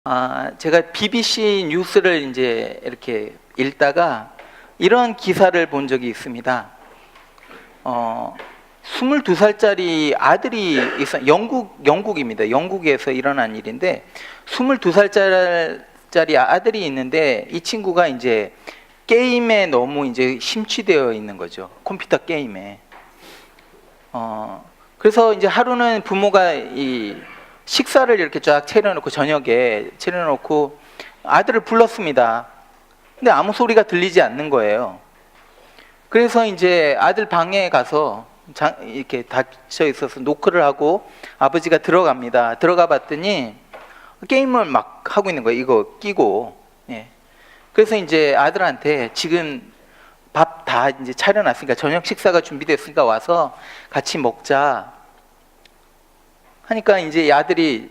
제가 BBC 뉴스를 이제 이렇게 읽다가 이런 기사를 본 적이 있습니다. 22살짜리 아들이 있어. 영국입니다. 영국에서 일어난 일인데 22살짜리 아들이 있는데 이 친구가 이제 게임에 너무 이제 심취되어 있는 거죠. 컴퓨터 게임에. 그래서 이제 하루는 부모가 이 식사를 이렇게 쫙 차려놓고 저녁에 차려놓고 아들을 불렀습니다. 근데 아무 소리가 들리지 않는 거예요. 그래서 이제 아들 방에 가서 이렇게 닫혀 있어서 노크를 하고 아버지가 들어갑니다. 들어가 봤더니 게임을 막 하고 있는 거예요. 이거 끼고. 예. 그래서 이제 아들한테 지금 밥 다 이제 차려놨으니까 저녁 식사가 준비됐으니까 와서 같이 먹자 하니까 이제 아들이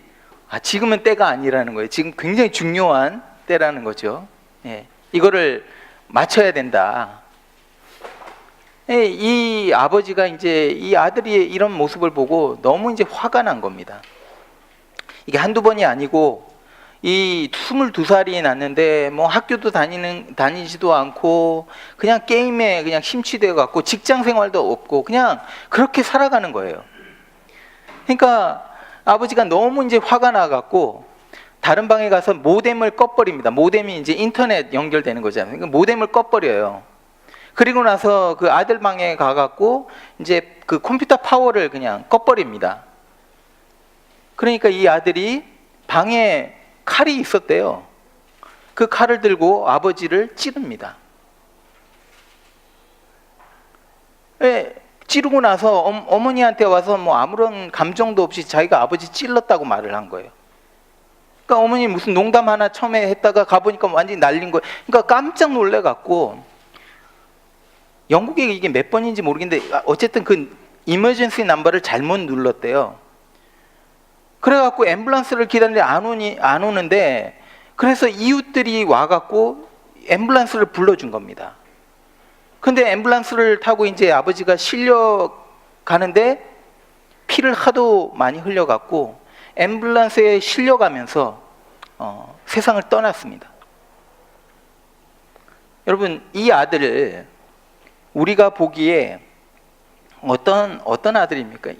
지금은 때가 아니라는 거예요. 지금 굉장히 중요한 때라는 거죠. 예. 이거를 맞춰야 된다. 예, 이 아버지가 이제 이 아들이 이런 모습을 보고 너무 이제 화가 난 겁니다. 이게 한두 번이 아니고 이 22살이 났는데 뭐 학교도 다니지도 않고 그냥 게임에 그냥 심취되어 갖고 직장 생활도 없고 그냥 그렇게 살아가는 거예요. 그러니까 아버지가 너무 이제 화가 나 갖고 다른 방에 가서 모뎀을 꺼버립니다. 모뎀이 이제 인터넷 연결되는 거잖아요. 그러니까 모뎀을 꺼버려요. 그리고 나서 그 아들 방에 가 갖고 이제 그 컴퓨터 파워를 그냥 꺼버립니다. 그러니까 이 아들이 방에 칼이 있었대요. 그 칼을 들고 아버지를 찌릅니다. 예, 찌르고 나서 어머니한테 와서 뭐 아무런 감정도 없이 자기가 아버지 찔렀다고 말을 한 거예요. 그러니까 어머니 무슨 농담 하나 처음에 했다가 가보니까 완전히 날린 거예요. 그러니까 깜짝 놀래갖고 영국에 이게 몇 번인지 모르겠는데 어쨌든 그 이머전시 넘버를 잘못 눌렀대요. 그래갖고 앰뷸런스를 기다리는데 안 오는데 그래서 이웃들이 와갖고 앰뷸런스를 불러준 겁니다. 근데 앰뷸런스를 타고 이제 아버지가 실려 가는데 피를 하도 많이 흘려갖고 앰뷸런스에 실려가면서 세상을 떠났습니다. 여러분, 이 아들을 우리가 보기에 어떤 아들입니까?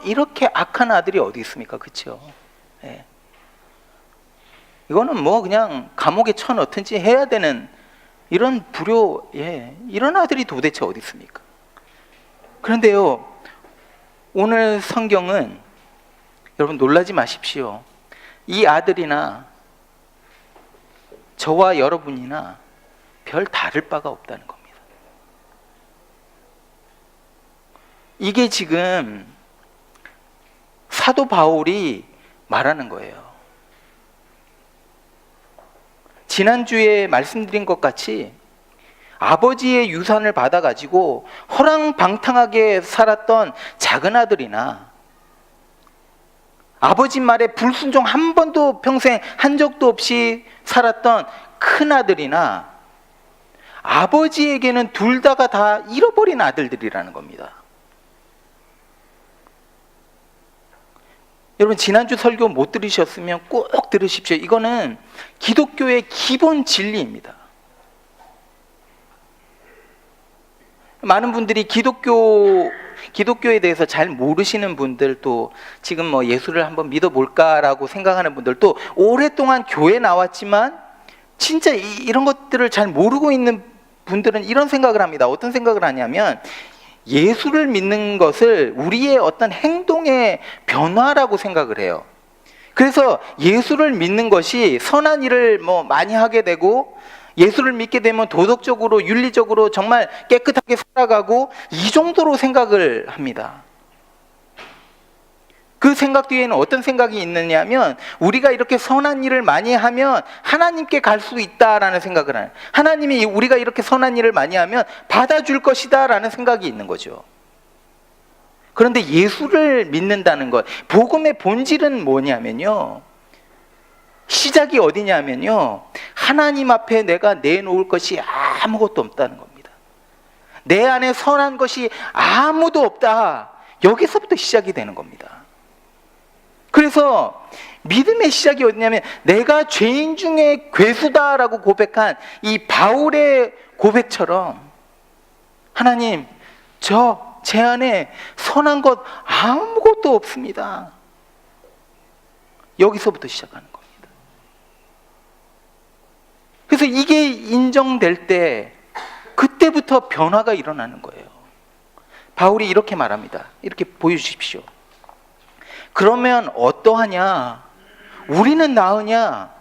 이렇게 악한 아들이 어디 있습니까? 그렇죠? 예. 이거는 뭐 그냥 감옥에 쳐넣든지 해야 되는 이런 이런 아들이 도대체 어디 있습니까? 그런데요, 오늘 성경은 여러분 놀라지 마십시오. 이 아들이나 저와 여러분이나 별 다를 바가 없다는 겁니다. 이게 지금 사도 바울이 말하는 거예요. 지난주에 말씀드린 것 같이 아버지의 유산을 받아가지고 허랑방탕하게 살았던 작은 아들이나 아버지 말에 불순종 한 번도 평생 한 적도 없이 살았던 큰 아들이나 아버지에게는 둘 다가 다 잃어버린 아들들이라는 겁니다. 여러분, 지난주 설교 못 들으셨으면 꼭 들으십시오. 이거는 기독교의 기본 진리입니다. 많은 분들이 기독교에 대해서 잘 모르시는 분들도 지금 뭐 예수를 한번 믿어볼까라고 생각하는 분들도 오랫동안 교회 나왔지만 진짜 이런 것들을 잘 모르고 있는 분들은 이런 생각을 합니다. 어떤 생각을 하냐면 예수를 믿는 것을 우리의 어떤 행동의 변화라고 생각을 해요. 그래서 예수를 믿는 것이 선한 일을 뭐 많이 하게 되고 예수를 믿게 되면 도덕적으로 윤리적으로 정말 깨끗하게 살아가고 이 정도로 생각을 합니다. 그 생각 뒤에는 어떤 생각이 있느냐면 우리가 이렇게 선한 일을 많이 하면 하나님께 갈 수 있다라는 생각을 하는, 하나님이 우리가 이렇게 선한 일을 많이 하면 받아줄 것이다 라는 생각이 있는 거죠. 그런데 예수를 믿는다는 것, 복음의 본질은 뭐냐면요, 시작이 어디냐면요, 하나님 앞에 내가 내놓을 것이 아무것도 없다는 겁니다. 내 안에 선한 것이 아무도 없다, 여기서부터 시작이 되는 겁니다. 그래서 믿음의 시작이 어디냐면 내가 죄인 중에 괴수다라고 고백한 이 바울의 고백처럼 하나님, 제 안에 선한 것 아무것도 없습니다. 여기서부터 시작하는 겁니다. 그래서 이게 인정될 때 그때부터 변화가 일어나는 거예요. 바울이 이렇게 말합니다. 이렇게 보여주십시오. 그러면 어떠하냐? 우리는 나으냐?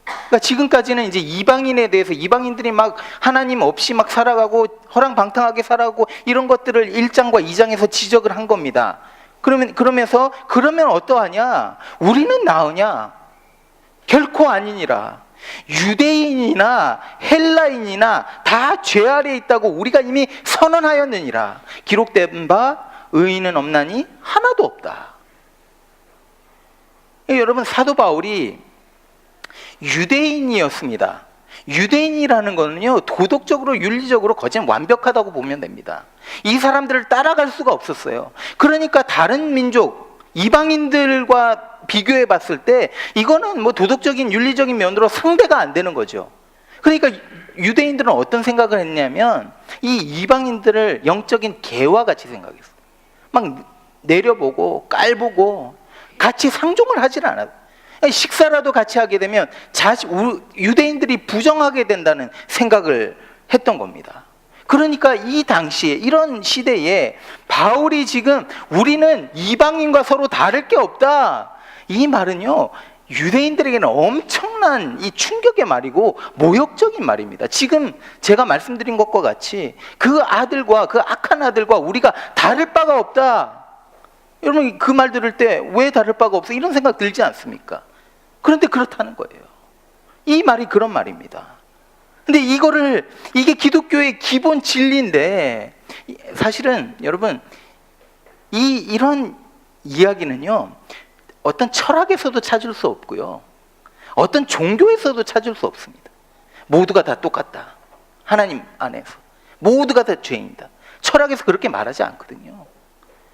그러니까 지금까지는 이제 이방인에 대해서 이방인들이 막 하나님 없이 막 살아가고 허랑방탕하게 살아가고 이런 것들을 1장과 2장에서 지적을 한 겁니다. 그러면서 그러면 어떠하냐? 우리는 나으냐? 결코 아니니라. 유대인이나 헬라인이나 다 죄 아래에 있다고 우리가 이미 선언하였느니라. 기록된 바 의인은 없나니 하나도 없다. 여러분, 사도 바울이 유대인이었습니다. 유대인이라는 거는요, 도덕적으로 윤리적으로 거진 완벽하다고 보면 됩니다. 이 사람들을 따라갈 수가 없었어요. 그러니까 다른 민족 이방인들과 비교해 봤을 때 이거는 뭐 도덕적인 윤리적인 면으로 상대가 안 되는 거죠. 그러니까 유대인들은 어떤 생각을 했냐면 이 이방인들을 영적인 개와 같이 생각했어요. 막 내려보고 깔보고 같이 상종을 하질 않아요. 식사라도 같이 하게 되면 유대인들이 부정하게 된다는 생각을 했던 겁니다. 그러니까 이 당시에, 이런 시대에 바울이 지금 우리는 이방인과 서로 다를 게 없다, 이 말은요, 유대인들에게는 엄청난 이 충격의 말이고 모욕적인 말입니다. 지금 제가 말씀드린 것과 같이 그 아들과, 그 악한 아들과 우리가 다를 바가 없다. 여러분, 그 말 들을 때 왜 다를 바가 없어? 이런 생각 들지 않습니까? 그런데 그렇다는 거예요. 이 말이 그런 말입니다. 근데 이게 기독교의 기본 진리인데, 사실은 여러분, 이런 이야기는요, 어떤 철학에서도 찾을 수 없고요, 어떤 종교에서도 찾을 수 없습니다. 모두가 다 똑같다. 하나님 안에서 모두가 다 죄인이다. 철학에서 그렇게 말하지 않거든요.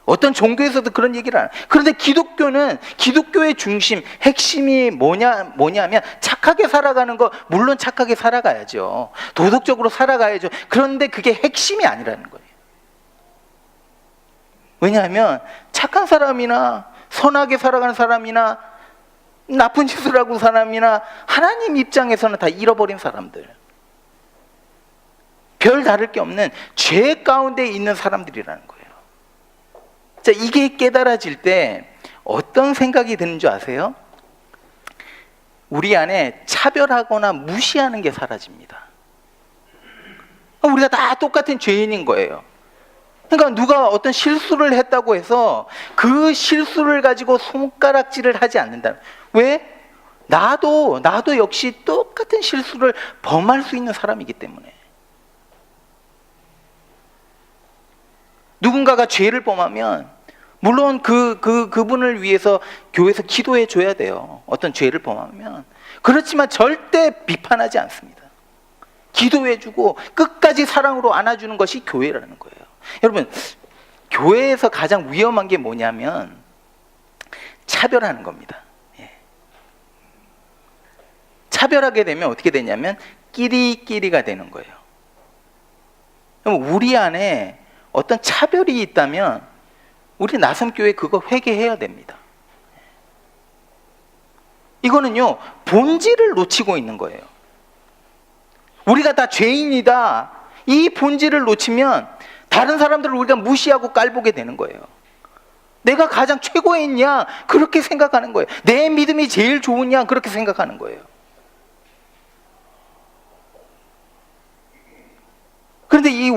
어떤 종교에서도 그런 얘기를 안 해요. 그런데 기독교는, 기독교의 중심, 핵심이 뭐냐면 착하게 살아가는 거, 물론 착하게 살아가야죠. 도덕적으로 살아가야죠. 그런데 그게 핵심이 아니라는 거예요. 왜냐하면 착한 사람이나 선하게 살아가는 사람이나 나쁜 짓을 하고 사람이나 하나님 입장에서는 다 잃어버린 사람들, 별 다를 게 없는 죄 가운데 있는 사람들이라는 거예요. 자, 이게 깨달아질 때 어떤 생각이 드는 줄 아세요? 우리 안에 차별하거나 무시하는 게 사라집니다. 우리가 다 똑같은 죄인인 거예요. 그러니까 누가 어떤 실수를 했다고 해서 그 실수를 가지고 손가락질을 하지 않는다. 왜? 나도 역시 똑같은 실수를 범할 수 있는 사람이기 때문에. 누군가가 죄를 범하면 물론 그분을 위해서 교회에서 기도해 줘야 돼요. 어떤 죄를 범하면. 그렇지만 절대 비판하지 않습니다. 기도해 주고 끝까지 사랑으로 안아주는 것이 교회라는 거예요. 여러분, 교회에서 가장 위험한 게 뭐냐면 차별하는 겁니다. 예. 차별하게 되면 어떻게 되냐면 끼리끼리가 되는 거예요. 그럼 우리 안에 어떤 차별이 있다면 우리 나섬교회 그거 회개해야 됩니다. 이거는요, 본질을 놓치고 있는 거예요. 우리가 다 죄인이다, 이 본질을 놓치면 다른 사람들을 우리가 무시하고 깔보게 되는 거예요. 내가 가장 최고의 양, 그렇게 생각하는 거예요. 내 믿음이 제일 좋은 양, 그렇게 생각하는 거예요. 그런데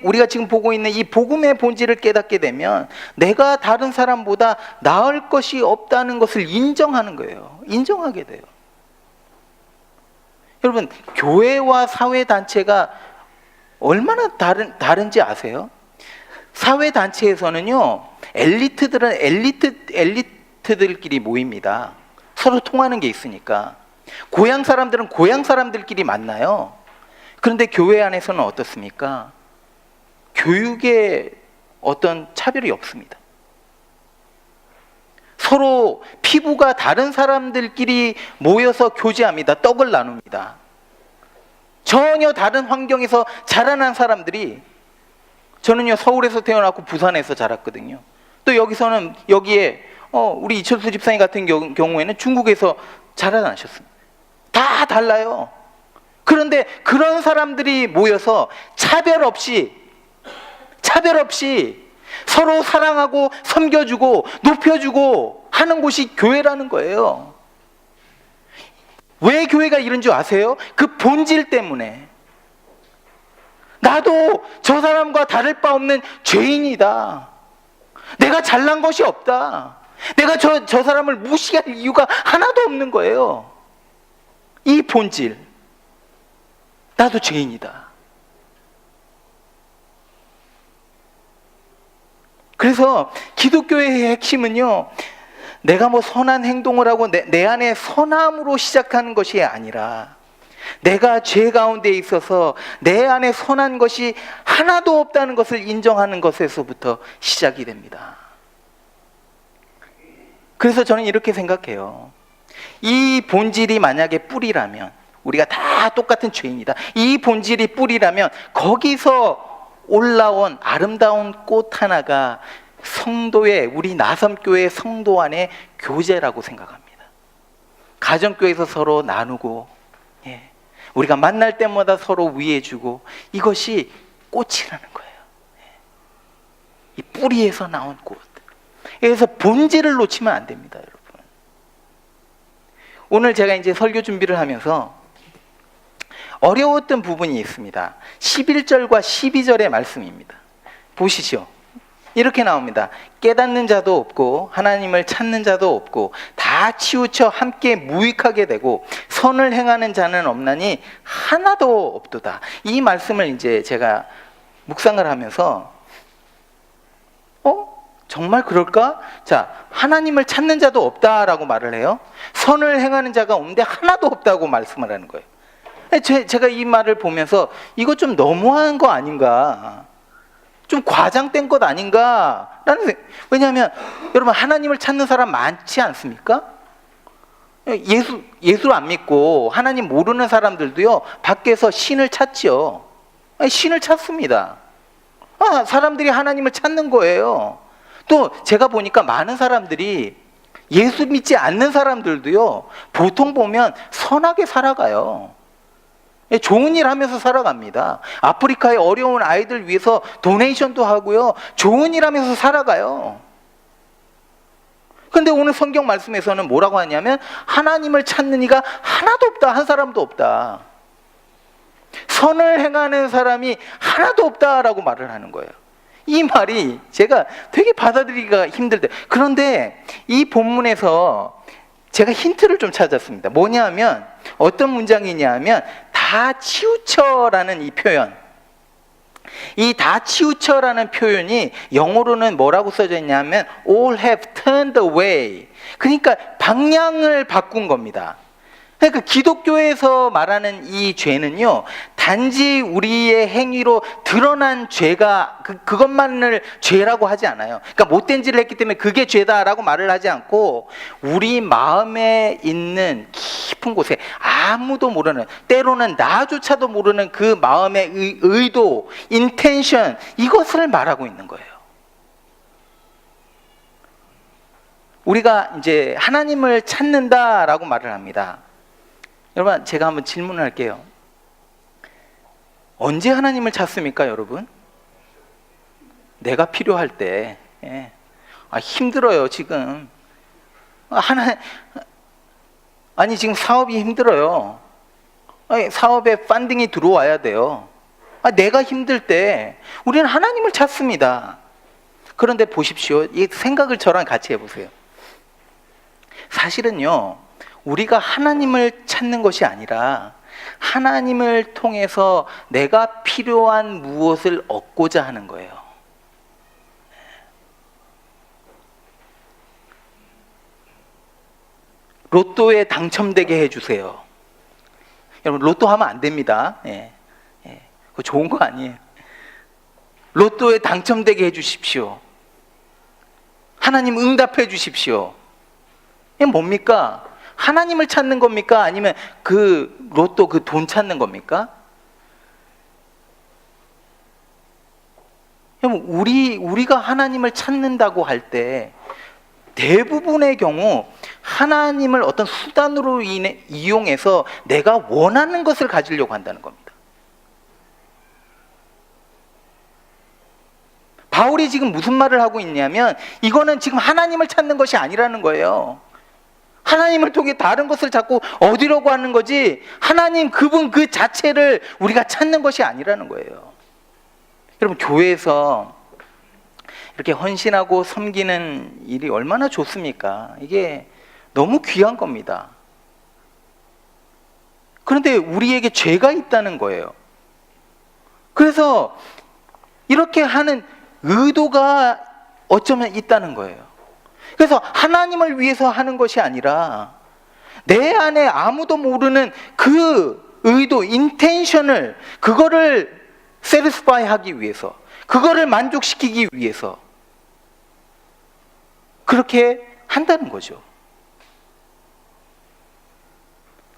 우리가 지금 보고 있는 이 복음의 본질을 깨닫게 되면 내가 다른 사람보다 나을 것이 없다는 것을 인정하는 거예요. 인정하게 돼요. 여러분, 교회와 사회단체가 얼마나 다른지 아세요? 사회단체에서는요, 엘리트들은 엘리트들끼리 모입니다. 서로 통하는 게 있으니까. 고향 사람들은 고향 사람들끼리 만나요. 그런데 교회 안에서는 어떻습니까? 교육에 어떤 차별이 없습니다. 서로 피부가 다른 사람들끼리 모여서 교제합니다. 떡을 나눕니다. 전혀 다른 환경에서 자라난 사람들이, 저는요 서울에서 태어났고 부산에서 자랐거든요. 또 여기에 우리 이철수 집사님 같은 경우에는 중국에서 자라나셨습니다. 다 달라요. 그런데 그런 사람들이 모여서 차별 없이 서로 사랑하고 섬겨주고 높여주고 하는 곳이 교회라는 거예요. 왜 교회가 이런 줄 아세요? 그 본질 때문에. 나도 저 사람과 다를 바 없는 죄인이다. 내가 잘난 것이 없다. 내가 저 사람을 무시할 이유가 하나도 없는 거예요. 이 본질. 나도 죄인이다. 그래서 기독교의 핵심은요, 내가 뭐 선한 행동을 하고 내 안에 선함으로 시작하는 것이 아니라, 내가 죄 가운데 있어서 내 안에 선한 것이 하나도 없다는 것을 인정하는 것에서부터 시작이 됩니다. 그래서 저는 이렇게 생각해요. 이 본질이 만약에 뿌리라면, 우리가 다 똑같은 죄인이다, 이 본질이 뿌리라면 거기서 올라온 아름다운 꽃 하나가 우리 나섬교회 성도 안의 교제라고 생각합니다. 가정교회에서 서로 나누고, 우리가 만날 때마다 서로 위해주고, 이것이 꽃이라는 거예요. 이 뿌리에서 나온 꽃. 그래서 본질을 놓치면 안 됩니다, 여러분. 오늘 제가 이제 설교 준비를 하면서 어려웠던 부분이 있습니다. 11절과 12절의 말씀입니다. 보시죠. 이렇게 나옵니다. 깨닫는 자도 없고 하나님을 찾는 자도 없고 다 치우쳐 함께 무익하게 되고 선을 행하는 자는 없나니 하나도 없도다. 이 말씀을 이제 제가 묵상을 하면서 정말 그럴까? 자, 하나님을 찾는 자도 없다라고 말을 해요. 선을 행하는 자가 없는데 하나도 없다고 말씀을 하는 거예요. 제가 이 말을 보면서 이거 좀 너무한 거 아닌가, 좀 과장된 것 아닌가 라는 왜냐하면 여러분, 하나님을 찾는 사람 많지 않습니까? 예수 안 믿고 하나님 모르는 사람들도요 밖에서 신을 찾지요. 신을 찾습니다. 사람들이 하나님을 찾는 거예요. 또 제가 보니까 많은 사람들이 예수 믿지 않는 사람들도요 보통 보면 선하게 살아가요. 좋은 일 하면서 살아갑니다. 아프리카의 어려운 아이들 위해서 도네이션도 하고요, 좋은 일 하면서 살아가요. 근데 오늘 성경 말씀에서는 뭐라고 하냐면 하나님을 찾는 이가 하나도 없다, 한 사람도 없다. 선을 행하는 사람이 하나도 없다라고 말을 하는 거예요. 이 말이 제가 되게 받아들이기가 힘들 때, 그런데 이 본문에서 제가 힌트를 좀 찾았습니다. 뭐냐면 어떤 문장이냐면 다 치우쳐라는 이 표현, 이 다 치우쳐라는 표현이 영어로는 뭐라고 써져 있냐면 all have turned away. 그러니까 방향을 바꾼 겁니다. 그러니까 기독교에서 말하는 이 죄는요, 단지 우리의 행위로 드러난 죄가 그것만을 죄라고 하지 않아요. 그러니까 못된 짓을 했기 때문에 그게 죄다라고 말을 하지 않고, 우리 마음에 있는 깊은 곳에 아무도 모르는, 때로는 나조차도 모르는 그 마음의 의도, 인텐션, 이것을 말하고 있는 거예요. 우리가 이제 하나님을 찾는다라고 말을 합니다. 여러분, 제가 한번 질문을 할게요. 언제 하나님을 찾습니까, 여러분? 내가 필요할 때. 힘들어요, 지금. 아니, 지금 사업이 힘들어요. 사업에 펀딩이 들어와야 돼요. 내가 힘들 때 우리는 하나님을 찾습니다. 그런데 보십시오. 이 생각을 저랑 같이 해보세요. 사실은요, 우리가 하나님을 찾는 것이 아니라 하나님을 통해서 내가 필요한 무엇을 얻고자 하는 거예요. 로또에 당첨되게 해주세요. 여러분, 로또 하면 안 됩니다. 그거 좋은 거 아니에요. 로또에 당첨되게 해주십시오. 하나님 응답해 주십시오. 이게 뭡니까? 하나님을 찾는 겁니까? 아니면 그 로또 그 돈 찾는 겁니까? 우리가 하나님을 찾는다고 할 때 대부분의 경우 하나님을 어떤 수단으로 이용해서 내가 원하는 것을 가지려고 한다는 겁니다. 바울이 지금 무슨 말을 하고 있냐면 이거는 지금 하나님을 찾는 것이 아니라는 거예요. 하나님을 통해 다른 것을 자꾸 얻으려고 하는 거지 하나님 그분 그 자체를 우리가 찾는 것이 아니라는 거예요. 여러분, 교회에서 이렇게 헌신하고 섬기는 일이 얼마나 좋습니까? 이게 너무 귀한 겁니다. 그런데 우리에게 죄가 있다는 거예요. 그래서 이렇게 하는 의도가 어쩌면 있다는 거예요. 그래서 하나님을 위해서 하는 것이 아니라 내 안에 아무도 모르는 그 의도, 인텐션을 그거를 세티스파이 하기 위해서, 그거를 만족시키기 위해서 그렇게 한다는 거죠.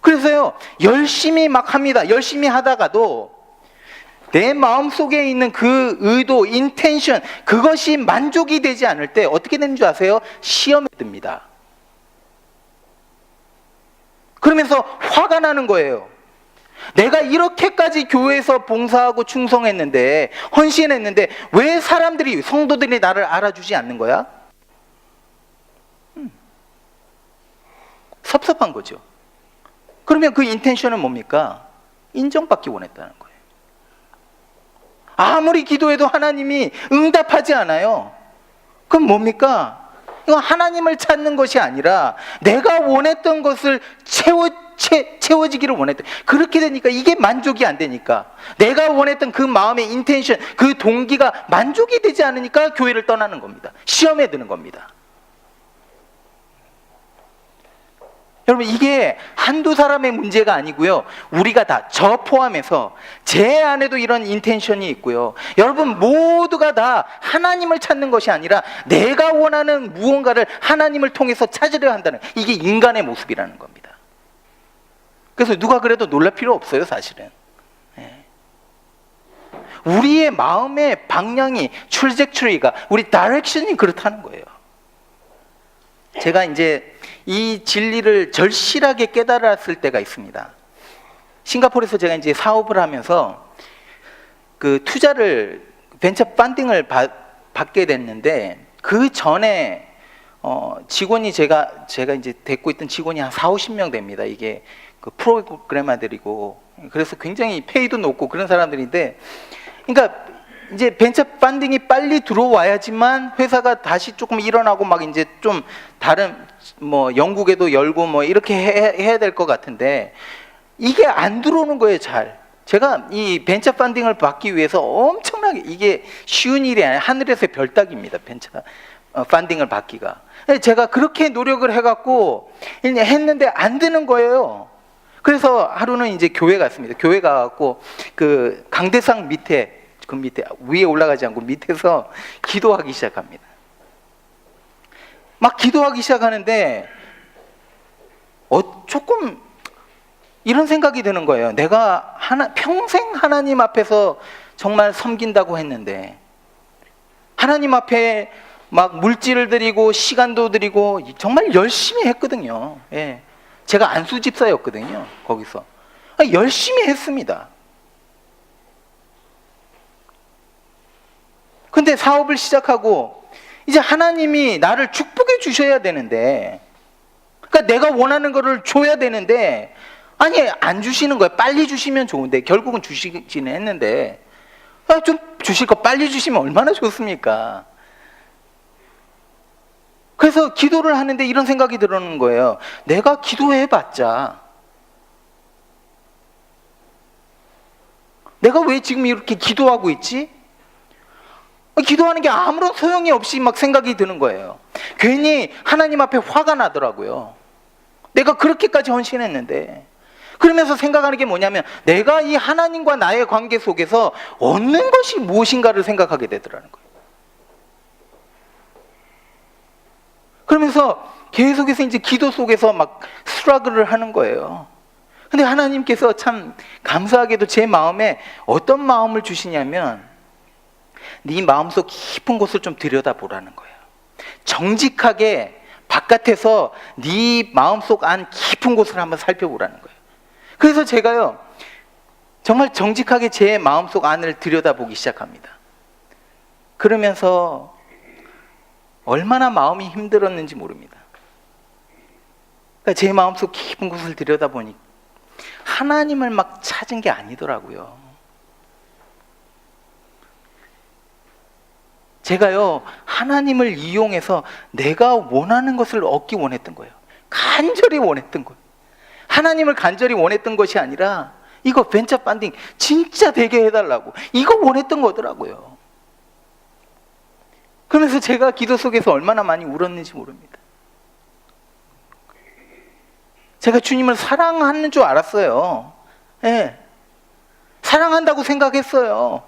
그래서요, 열심히 막 합니다. 열심히 하다가도 내 마음속에 있는 그 의도, 인텐션, 그것이 만족이 되지 않을 때 어떻게 되는 줄 아세요? 시험에 듭니다. 그러면서 화가 나는 거예요. 내가 이렇게까지 교회에서 봉사하고 충성했는데, 헌신했는데 왜 사람들이, 성도들이 나를 알아주지 않는 거야? 섭섭한 거죠. 그러면 그 인텐션은 뭡니까? 인정받기 원했다는 거예요. 아무리 기도해도 하나님이 응답하지 않아요. 그럼 뭡니까? 이건 하나님을 찾는 것이 아니라 내가 원했던 것을 채워지기를 원했던, 그렇게 되니까 이게 만족이 안 되니까, 내가 원했던 그 마음의 인텐션, 그 동기가 만족이 되지 않으니까 교회를 떠나는 겁니다. 시험에 드는 겁니다. 여러분, 이게 한두 사람의 문제가 아니고요, 우리가 다, 저 포함해서 제 안에도 이런 인텐션이 있고요, 여러분 모두가 다 하나님을 찾는 것이 아니라 내가 원하는 무언가를 하나님을 통해서 찾으려 한다는, 이게 인간의 모습이라는 겁니다. 그래서 누가 그래도 놀랄 필요 없어요, 사실은. 우리의 마음의 방향이, 트래젝토리가, 우리 다이렉션이 그렇다는 거예요. 제가 이제 이 진리를 절실하게 깨달았을 때가 있습니다. 싱가포르에서 제가 이제 사업을 하면서 그 투자를, 벤처 펀딩을 받게 됐는데, 그 전에 직원이 제가 이제 데리고 있던 직원이 한 40-50명 됩니다. 이게 그 프로그래머들이고, 그래서 굉장히 페이도 높고 그런 사람들인데, 그러니까 이제 벤처 펀딩이 빨리 들어와야지만 회사가 다시 조금 일어나고 막 이제 좀 다른 뭐 영국에도 열고 뭐 이렇게 해야 될 것 같은데, 이게 안 들어오는 거예요, 잘. 제가 이 벤처 펀딩을 받기 위해서 엄청나게, 이게 쉬운 일이 아니라 하늘에서 별 따기입니다, 벤처 펀딩을 받기가. 제가 그렇게 노력을 해갖고 했는데 안 되는 거예요. 그래서 하루는 이제 교회 갔습니다. 교회 가갖고 그 강대상 밑에, 그 밑에, 위에 올라가지 않고 밑에서 기도하기 시작합니다. 막 기도하기 시작하는데 조금 이런 생각이 드는 거예요. 내가 평생 하나님 앞에서 정말 섬긴다고 했는데, 하나님 앞에 막 물질을 드리고 시간도 드리고 정말 열심히 했거든요. 예. 제가 안수집사였거든요, 거기서. 열심히 했습니다. 근데 사업을 시작하고 이제 하나님이 나를 축복해 주셔야 되는데, 그러니까 내가 원하는 거를 줘야 되는데, 아니 안 주시는 거예요. 빨리 주시면 좋은데, 결국은 주시지는 했는데, 좀 주실 거 빨리 주시면 얼마나 좋습니까? 그래서 기도를 하는데 이런 생각이 들어오는 거예요. 내가 기도해봤자, 내가 왜 지금 이렇게 기도하고 있지? 기도하는 게 아무런 소용이 없이 막 생각이 드는 거예요. 괜히 하나님 앞에 화가 나더라고요. 내가 그렇게까지 헌신했는데. 그러면서 생각하는 게 뭐냐면, 내가 이 하나님과 나의 관계 속에서 얻는 것이 무엇인가를 생각하게 되더라는 거예요. 그러면서 계속해서 이제 기도 속에서 막 스트러글을 하는 거예요. 근데 하나님께서 참 감사하게도 제 마음에 어떤 마음을 주시냐면 네 마음속 깊은 곳을 좀 들여다보라는 거예요. 정직하게 바깥에서 네 마음속 안 깊은 곳을 한번 살펴보라는 거예요. 그래서 제가요 정말 정직하게 제 마음속 안을 들여다보기 시작합니다. 그러면서 얼마나 마음이 힘들었는지 모릅니다. 그러니까 제 마음속 깊은 곳을 들여다보니 하나님을 막 찾은 게 아니더라고요. 제가요 하나님을 이용해서 내가 원하는 것을 얻기 원했던 거예요. 간절히 원했던 거예요. 하나님을 간절히 원했던 것이 아니라 이거 벤처 펀딩 진짜 되게 해달라고 이거 원했던 거더라고요. 그러면서 제가 기도 속에서 얼마나 많이 울었는지 모릅니다. 제가 주님을 사랑하는 줄 알았어요. 예. 사랑한다고 생각했어요.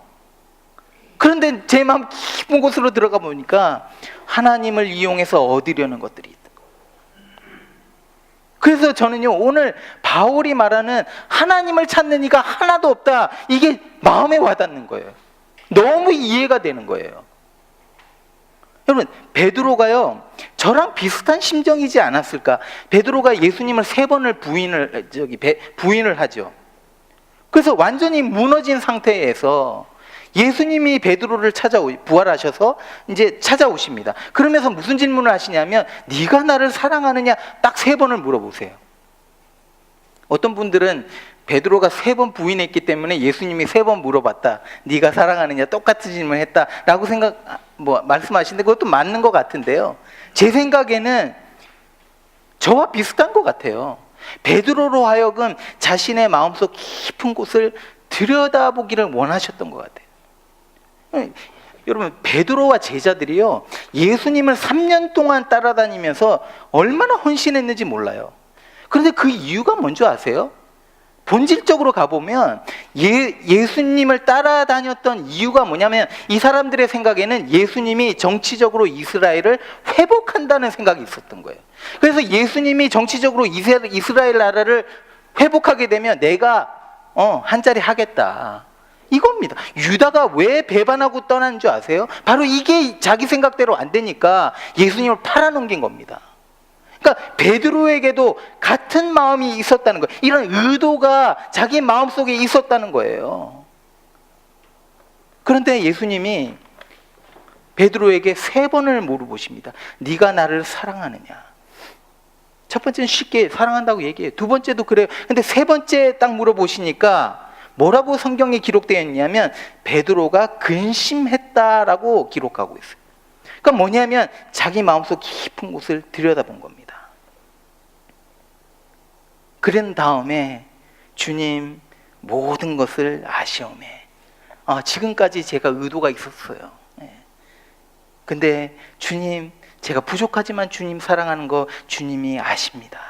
그런데 제 마음 깊은 곳으로 들어가 보니까 하나님을 이용해서 얻으려는 것들이 있다. 그래서 저는요 오늘 바울이 말하는 하나님을 찾는 이가 하나도 없다, 이게 마음에 와닿는 거예요. 너무 이해가 되는 거예요. 여러분 베드로가요 저랑 비슷한 심정이지 않았을까? 베드로가 예수님을 3번을 부인을 하죠. 그래서 완전히 무너진 상태에서 예수님이 베드로를 부활하셔서 이제 찾아오십니다. 그러면서 무슨 질문을 하시냐면 네가 나를 사랑하느냐 딱 3번을 물어보세요. 어떤 분들은 베드로가 3번 부인했기 때문에 예수님이 3번 물어봤다, 네가 사랑하느냐 똑같은 질문을 했다라고 말씀하시는데 그것도 맞는 것 같은데요, 제 생각에는 저와 비슷한 것 같아요. 베드로로 하여금 자신의 마음속 깊은 곳을 들여다보기를 원하셨던 것 같아요. 여러분 베드로와 제자들이요 예수님을 3년 동안 따라다니면서 얼마나 헌신했는지 몰라요. 그런데 그 이유가 뭔지 아세요? 본질적으로 가보면 예수님을 따라다녔던 이유가 뭐냐면 이 사람들의 생각에는 예수님이 정치적으로 이스라엘을 회복한다는 생각이 있었던 거예요. 그래서 예수님이 정치적으로 이스라엘 나라를 회복하게 되면 내가 한 자리 하겠다, 이겁니다. 유다가 왜 배반하고 떠난 줄 아세요? 바로 이게 자기 생각대로 안 되니까 예수님을 팔아넘긴 겁니다. 그러니까 베드로에게도 같은 마음이 있었다는 거예요. 이런 의도가 자기 마음속에 있었다는 거예요. 그런데 예수님이 베드로에게 3번을 물어보십니다. 네가 나를 사랑하느냐? 첫 번째는 쉽게 사랑한다고 얘기해요. 두 번째도 그래요. 근데 3번째 딱 물어보시니까 뭐라고 성경에 기록되어 있냐면 베드로가 근심했다라고 기록하고 있어요. 그러니까 뭐냐면 자기 마음속 깊은 곳을 들여다본 겁니다. 그런 다음에 주님 모든 것을 아시오매, 지금까지 제가 의도가 있었어요. 근데 주님 제가 부족하지만 주님 사랑하는 거 주님이 아십니다.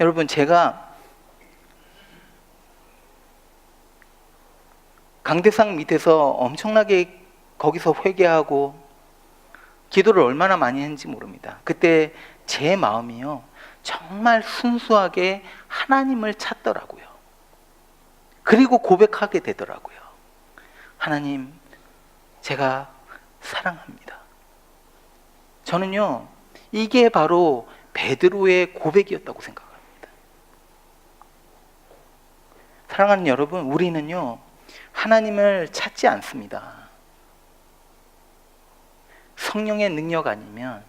여러분 제가 강대상 밑에서 엄청나게 거기서 회개하고 기도를 얼마나 많이 했는지 모릅니다. 그때 제 마음이요 정말 순수하게 하나님을 찾더라고요. 그리고 고백하게 되더라고요. 하나님 제가 사랑합니다. 저는요 이게 바로 베드로의 고백이었다고 생각합니다. 사랑하는 여러분, 우리는요 하나님을 찾지 않습니다. 성령의 능력 아니면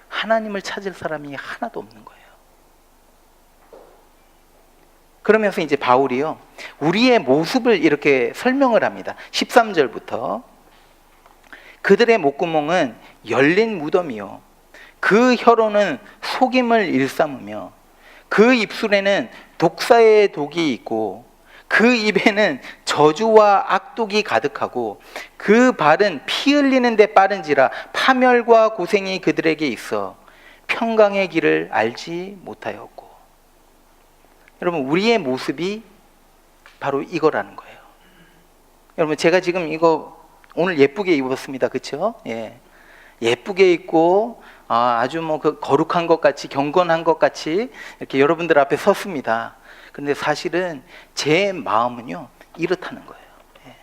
하나님을 찾을 사람이 하나도 없는 거예요. 그러면서 이제 바울이요 우리의 모습을 이렇게 설명을 합니다. 13절부터 그들의 목구멍은 열린 무덤이요 그 혀로는 속임을 일삼으며 그 입술에는 독사의 독이 있고 그 입에는 저주와 악독이 가득하고 그 발은 피 흘리는 데 빠른지라 파멸과 고생이 그들에게 있어 평강의 길을 알지 못하였고. 여러분 우리의 모습이 바로 이거라는 거예요. 여러분 제가 지금 이거 오늘 예쁘게 입었습니다. 그렇죠? 예. 예쁘게 입고 아주 뭐 그 거룩한 것 같이 경건한 것 같이 이렇게 여러분들 앞에 섰습니다. 그런데 사실은 제 마음은요 이렇다는 거예요. 예.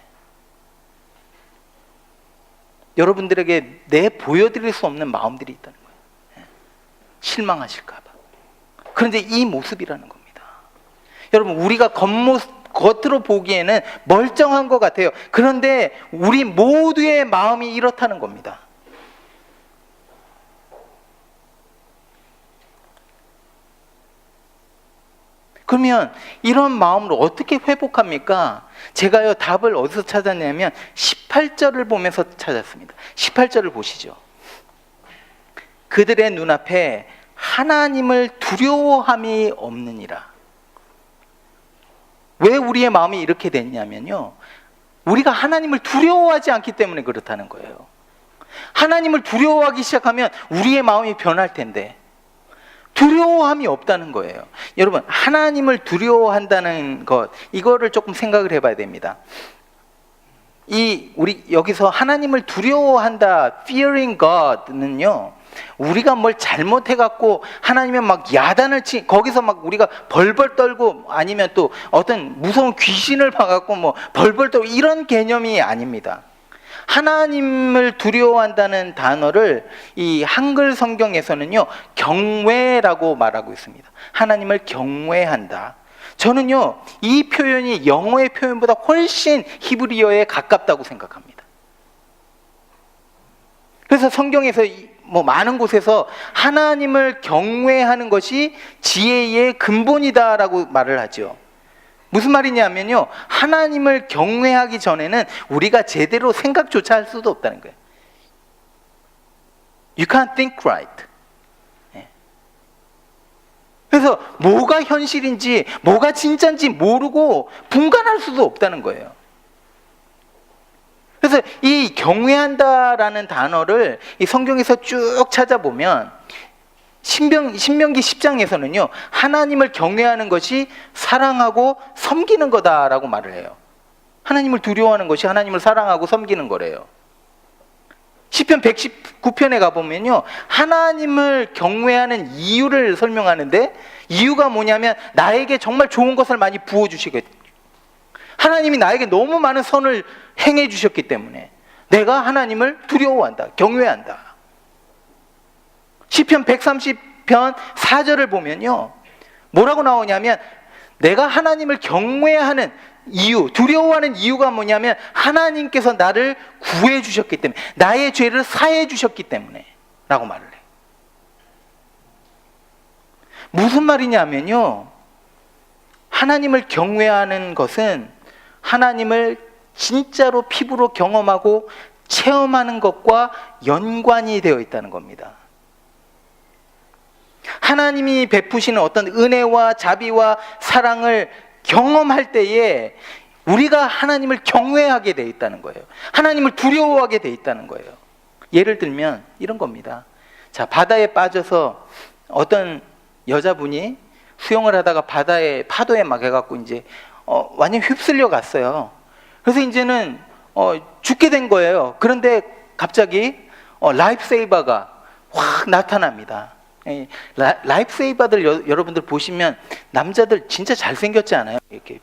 여러분들에게 내 보여드릴 수 없는 마음들이 있다는 거예요. 예. 실망하실까 봐. 그런데 이 모습이라는 겁니다. 여러분, 우리가 겉으로 보기에는 멀쩡한 것 같아요. 그런데 우리 모두의 마음이 이렇다는 겁니다. 그러면 이런 마음을 어떻게 회복합니까? 제가요 답을 어디서 찾았냐면 18절을 보면서 찾았습니다. 18절을 보시죠. 그들의 눈앞에 하나님을 두려워함이 없느니라. 왜 우리의 마음이 이렇게 됐냐면요, 우리가 하나님을 두려워하지 않기 때문에 그렇다는 거예요. 하나님을 두려워하기 시작하면 우리의 마음이 변할 텐데 두려워함이 없다는 거예요. 여러분, 하나님을 두려워한다는 것, 이거를 조금 생각을 해봐야 됩니다. 우리 여기서 하나님을 두려워한다, fearing God는요, 우리가 뭘 잘못해갖고 하나님의 막 야단을 거기서 막 우리가 벌벌 떨고 아니면 또 어떤 무서운 귀신을 봐갖고 뭐 벌벌 떨고 이런 개념이 아닙니다. 하나님을 두려워한다는 단어를 이 한글 성경에서는요 경외라고 말하고 있습니다. 하나님을 경외한다. 저는요 이 표현이 영어의 표현보다 훨씬 히브리어에 가깝다고 생각합니다. 그래서 성경에서 뭐 많은 곳에서 하나님을 경외하는 것이 지혜의 근본이다라고 말을 하죠. 무슨 말이냐면요, 하나님을 경외하기 전에는 우리가 제대로 생각조차 할 수도 없다는 거예요. You can't think right. 그래서 뭐가 현실인지 뭐가 진짜인지 모르고 분간할 수도 없다는 거예요. 그래서 이 경외한다라는 단어를 이 성경에서 쭉 찾아보면 신명기 10장에서는요 하나님을 경외하는 것이 사랑하고 섬기는 거다라고 말을 해요. 하나님을 두려워하는 것이 하나님을 사랑하고 섬기는 거래요. 시편 119편에 가보면요 하나님을 경외하는 이유를 설명하는데, 이유가 뭐냐면 나에게 정말 좋은 것을 많이 부어주시겠죠. 하나님이 나에게 너무 많은 선을 행해 주셨기 때문에 내가 하나님을 두려워한다, 경외한다. 시편 130편 4절을 보면요 뭐라고 나오냐면, 내가 하나님을 경외하는 이유, 두려워하는 이유가 뭐냐면 하나님께서 나를 구해 주셨기 때문에, 나의 죄를 사해 주셨기 때문에 라고 말을 해요. 무슨 말이냐면요, 하나님을 경외하는 것은 하나님을 진짜로 피부로 경험하고 체험하는 것과 연관이 되어 있다는 겁니다. 하나님이 베푸시는 어떤 은혜와 자비와 사랑을 경험할 때에 우리가 하나님을 경외하게 되어 있다는 거예요. 하나님을 두려워하게 되어 있다는 거예요. 예를 들면 이런 겁니다. 자, 바다에 빠져서 어떤 여자분이 수영을 하다가 바다에 파도에 막 해갖고 이제 완전 휩쓸려 갔어요. 그래서 이제는 죽게 된 거예요. 그런데 갑자기 라이프 세이버가 확 나타납니다. 라이프 세이버들 여러분들 보시면 남자들 진짜 잘생겼지 않아요? 이렇게.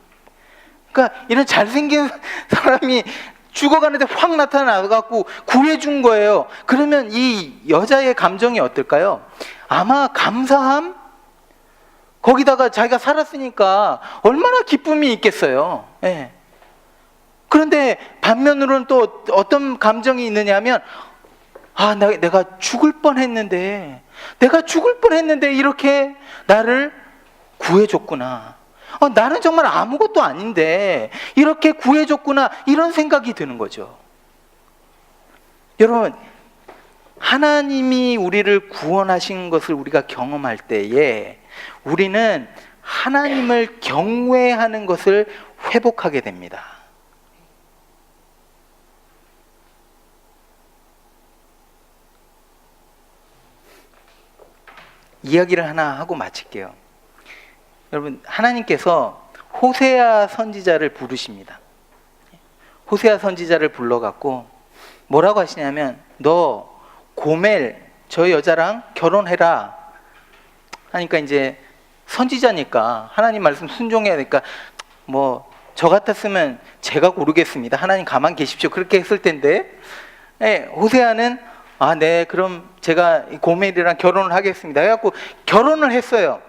그러니까 이런 잘생긴 사람이 죽어가는데 확 나타나갖고 구해준 거예요. 그러면 이 여자의 감정이 어떨까요? 아마 감사함? 거기다가 자기가 살았으니까 얼마나 기쁨이 있겠어요. 예. 그런데 반면으로는 또 어떤 감정이 있느냐면, 내가 죽을 뻔했는데 이렇게 나를 구해줬구나. 나는 정말 아무것도 아닌데 이렇게 구해줬구나, 이런 생각이 드는 거죠. 여러분, 하나님이 우리를 구원하신 것을 우리가 경험할 때에 우리는 하나님을 경외하는 것을 회복하게 됩니다. 이야기를 하나 하고 마칠게요. 여러분, 하나님께서 호세아 선지자를 부르십니다. 호세아 선지자를 불러갖고 뭐라고 하시냐면, 너 고멜 저 여자랑 결혼해라 하니까 이제 선지자니까 하나님 말씀 순종해야 되니까 뭐 저 같았으면 제가 고르겠습니다. 하나님 가만 계십시오. 그렇게 했을 텐데 호세아는 네 그럼 제가 고멜이랑 결혼을 하겠습니다. 해갖고 결혼을 했어요.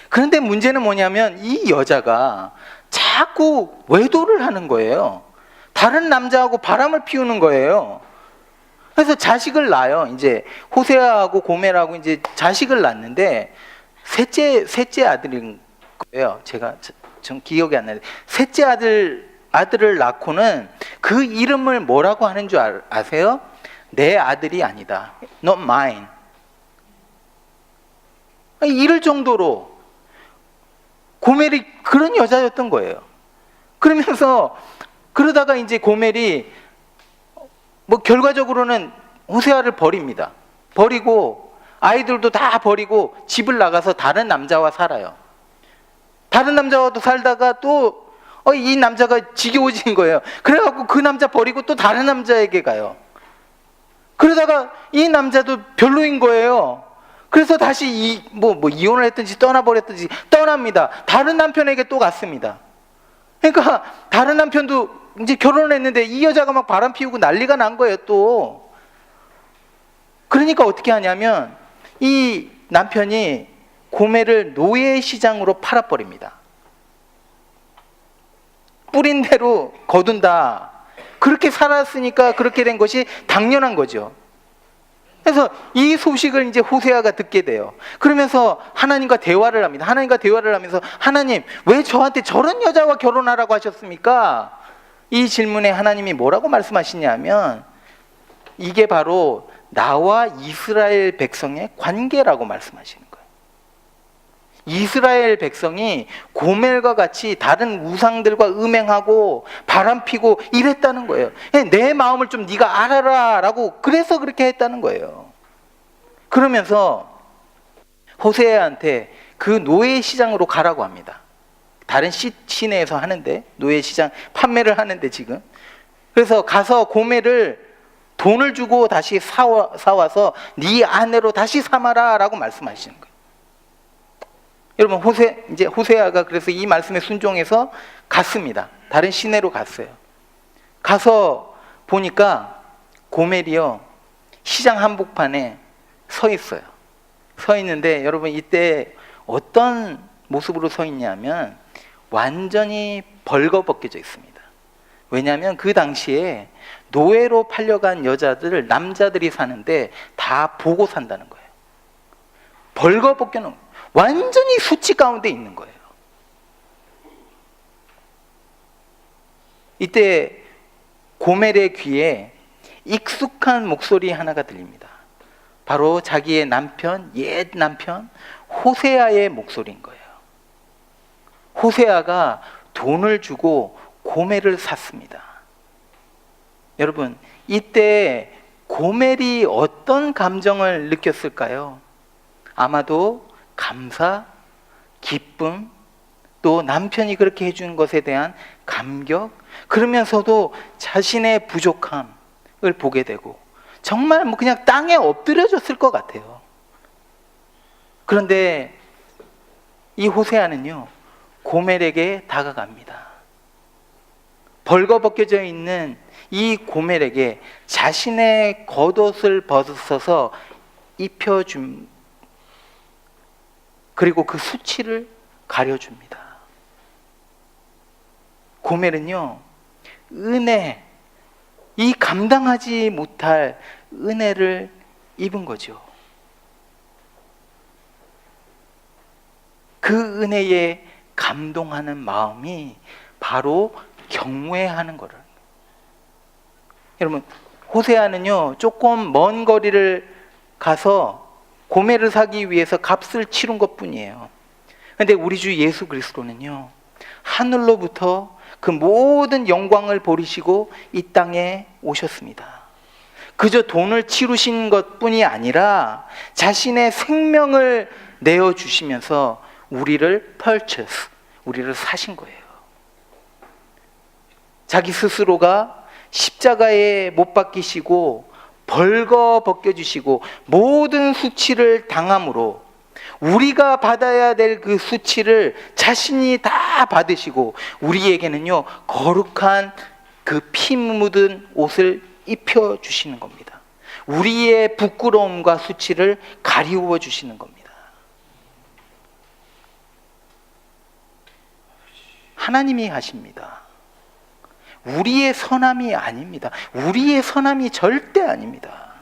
그런데 문제는 뭐냐면 이 여자가 자꾸 외도를 하는 거예요. 다른 남자하고 바람을 피우는 거예요. 그래서 자식을 낳아요. 이제 호세아하고 고멜하고 이제 자식을 낳는데 셋째 아들인 거예요. 전 기억이 안 나요. 셋째 아들을 낳고는 그 이름을 뭐라고 하는 줄 아세요? 내 아들이 아니다. Not mine. 이럴 정도로 고멜이 그런 여자였던 거예요. 그러면서 그러다가 이제 고멜이 뭐 결과적으로는 호세아를 버립니다. 버리고 아이들도 다 버리고 집을 나가서 다른 남자와 살아요. 다른 남자와도 살다가 또 이 남자가 지겨워진 거예요. 그래갖고 그 남자 버리고 또 다른 남자에게 가요. 그러다가 이 남자도 별로인 거예요. 그래서 다시 이혼을 했든지 떠나버렸든지 떠납니다. 다른 남편에게 또 갔습니다. 그러니까 다른 남편도 이제 결혼을 했는데 이 여자가 막 바람 피우고 난리가 난 거예요 또. 그러니까 어떻게 하냐면 이 남편이 고멜을 노예 시장으로 팔아버립니다. 뿌린 대로 거둔다. 그렇게 살았으니까 그렇게 된 것이 당연한 거죠. 그래서 이 소식을 이제 호세아가 듣게 돼요. 그러면서 하나님과 대화를 합니다. 하나님과 대화를 하면서 하나님 왜 저한테 저런 여자와 결혼하라고 하셨습니까? 이 질문에 하나님이 뭐라고 말씀하시냐면 이게 바로 나와 이스라엘 백성의 관계라고 말씀하시는 거예요. 이스라엘 백성이 고멜과 같이 다른 우상들과 음행하고 바람피고 이랬다는 거예요. 내 마음을 좀 네가 알아라 라고 그래서 그렇게 했다는 거예요. 그러면서 호세아한테 그 노예 시장으로 가라고 합니다. 다른 시내에서 하는데 노예 시장 판매를 하는데 지금 그래서 가서 고멜을 돈을 주고 다시 사와서 네 아내로 다시 삼아라 라고 말씀하시는 거예요. 여러분 호세아가 그래서 이 말씀에 순종해서 갔습니다. 다른 시내로 갔어요. 가서 보니까 고멜이요 시장 한복판에 서 있어요. 서 있는데 여러분 이때 어떤 모습으로 서 있냐면 완전히 벌거벗겨져 있습니다. 왜냐하면 그 당시에 노예로 팔려간 여자들을 남자들이 사는데 다 보고 산다는 거예요. 벌거벗겨는 완전히 수치 가운데 있는 거예요. 이때 고멜의 귀에 익숙한 목소리 하나가 들립니다. 바로 자기의 남편, 옛 남편 호세아의 목소리인 거예요. 호세아가 돈을 주고 고멜을 샀습니다. 여러분, 이때 고멜이 어떤 감정을 느꼈을까요? 아마도 감사, 기쁨, 또 남편이 그렇게 해준 것에 대한 감격, 그러면서도 자신의 부족함을 보게 되고 정말 그냥 땅에 엎드려졌을 것 같아요. 그런데 이 호세아는요 고멜에게 다가갑니다. 벌거벗겨져 있는 이 고멜에게 자신의 겉옷을 벗어서 입혀준 그리고 그 수치를 가려줍니다. 고멜은요 은혜, 이 감당하지 못할 은혜를 입은 거죠. 그 은혜에 감동하는 마음이 바로 경외하는 거라는 거예요. 여러분 호세아는요 조금 먼 거리를 가서 고멜을 사기 위해서 값을 치른 것뿐이에요. 그런데 우리 주 예수 그리스도는요 하늘로부터 그 모든 영광을 버리시고 이 땅에 오셨습니다. 그저 돈을 치르신 것뿐이 아니라 자신의 생명을 내어주시면서 우리를 우리를 사신 거예요. 자기 스스로가 십자가에 못 박히시고 벌거 벗겨주시고 모든 수치를 당함으로 우리가 받아야 될 그 수치를 자신이 다 받으시고 우리에게는요 거룩한 그 피 묻은 옷을 입혀주시는 겁니다. 우리의 부끄러움과 수치를 가리워 주시는 겁니다. 하나님이 하십니다. 우리의 선함이 아닙니다. 우리의 선함이 절대 아닙니다.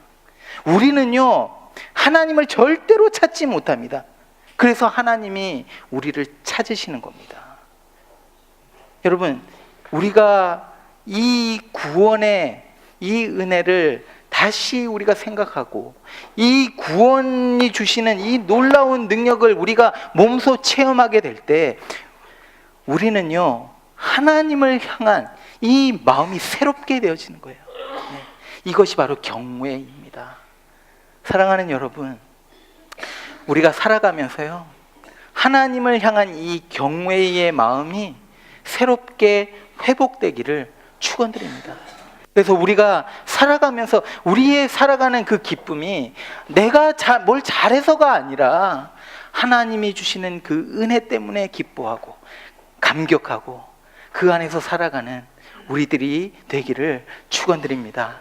우리는요 하나님을 절대로 찾지 못합니다. 그래서 하나님이 우리를 찾으시는 겁니다. 여러분, 우리가 이 구원의 이 은혜를 다시 우리가 생각하고 이 구원이 주시는 이 놀라운 능력을 우리가 몸소 체험하게 될 때 우리는요 하나님을 향한 이 마음이 새롭게 되어지는 거예요. 네. 이것이 바로 경외입니다. 사랑하는 여러분, 우리가 살아가면서요 하나님을 향한 이 경외의 마음이 새롭게 회복되기를 축원드립니다. 그래서 우리가 살아가면서 우리의 살아가는 그 기쁨이 내가 뭘 잘해서가 아니라 하나님이 주시는 그 은혜 때문에 기뻐하고 감격하고 그 안에서 살아가는 우리들이 되기를 축원드립니다.